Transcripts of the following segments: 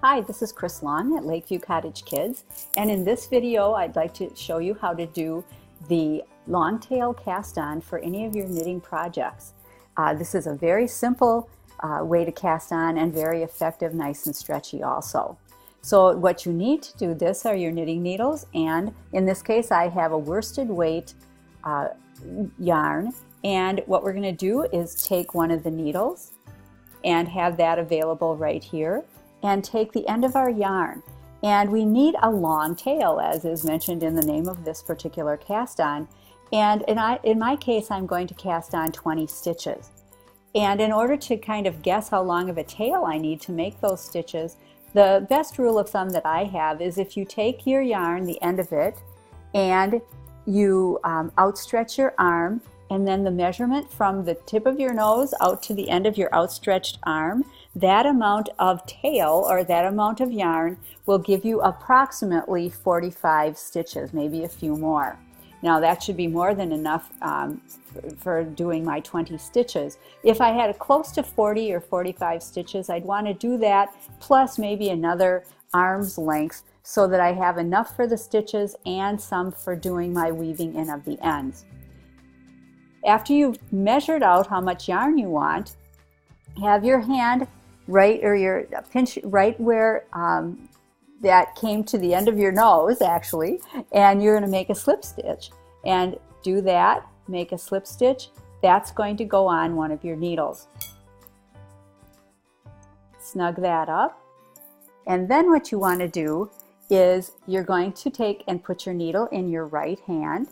Hi, this is Chris Long at Lakeview Cottage Kids, and in this video I'd like to show you how to do the long tail cast on for any of your knitting projects. This is a very simple way to cast on and very effective, nice and stretchy also. So what you need to do this are your knitting needles, and in this case I have a worsted weight yarn, and what we're going to do is take one of the needles and have that available right here, and take the end of our yarn. And we need a long tail, as is mentioned in the name of this particular cast on. And in my case, I'm going to cast on 20 stitches. And in order to kind of guess how long of a tail I need to make those stitches, the best rule of thumb that I have is if you take your yarn, the end of it, and you outstretch your arm, and then the measurement from the tip of your nose out to the end of your outstretched arm, that amount of tail or that amount of yarn will give you approximately 45 stitches, maybe a few more. Now that should be more than enough for doing my 20 stitches. If I had close to 40 or 45 stitches, I'd want to do that plus maybe another arm's length so that I have enough for the stitches and some for doing my weaving in of the ends. After you've measured out how much yarn you want, have your hand right, or your pinch right where that came to the end of your nose actually, and you're going to make a slip stitch. And do that, make a slip stitch. That's going to go on one of your needles. Snug that up. And then what you want to do is you're going to take and put your needle in your right hand,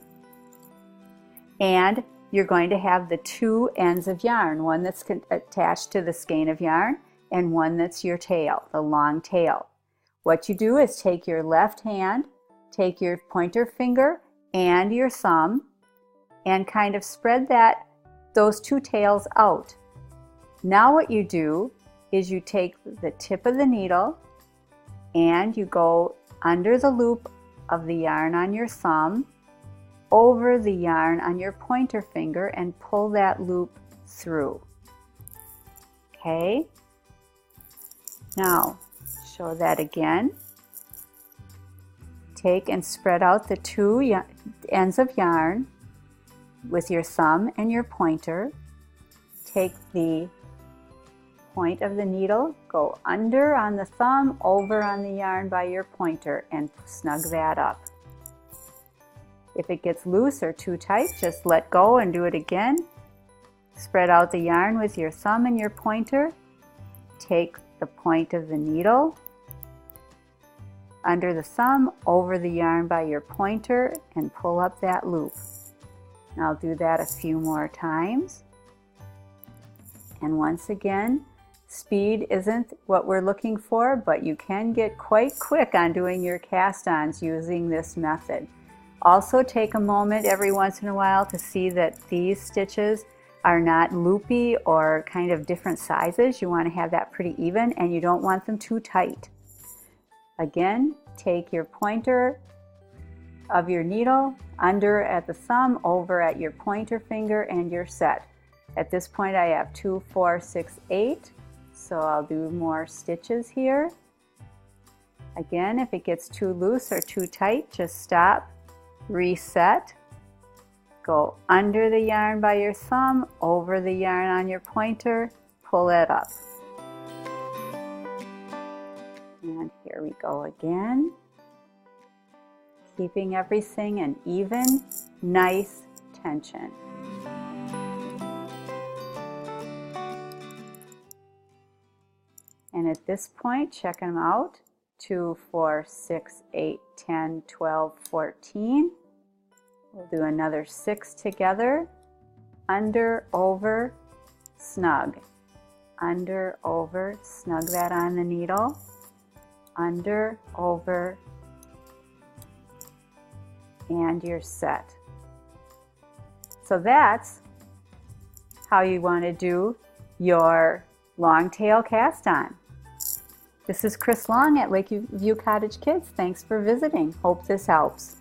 and you're going to have the two ends of yarn, one that's attached to the skein of yarn and one that's your tail, the long tail. What you do is take your left hand, take your pointer finger and your thumb, and kind of spread those two tails out. Now what you do is you take the tip of the needle and you go under the loop of the yarn on your thumb, over the yarn on your pointer finger, and pull that loop through. Okay? Now, show that again. Take and spread out the two ends of yarn with your thumb and your pointer. Take the point of the needle, go under on the thumb, over on the yarn by your pointer, and snug that up. If it gets loose or too tight, just let go and do it again. Spread out the yarn with your thumb and your pointer. Take the point of the needle under the thumb, over the yarn by your pointer, and pull up that loop. And I'll do that a few more times. And once again, speed isn't what we're looking for, but you can get quite quick on doing your cast-ons using this method. Also take a moment every once in a while to see that these stitches are not loopy or kind of different sizes. You want to have that pretty even, and you don't want them too tight. Again, take your pointer of your needle under at the thumb, over at your pointer finger, and you're set. At this point I have 2, 4, 6, 8, so I'll do more stitches here. Again, if it gets too loose or too tight, just stop. Reset, go under the yarn by your thumb, over the yarn on your pointer, pull it up. And here we go again. Keeping everything an even, nice tension. And at this point, check them out. 2, 4, 6, 8, 10, 12, 14. We'll do another 6 together. Under, over, snug. Under, over, snug that on the needle. Under, over, and you're set. So that's how you want to do your long tail cast on. This is Chris Long at Lakeview Cottage Kids. Thanks for visiting. Hope this helps.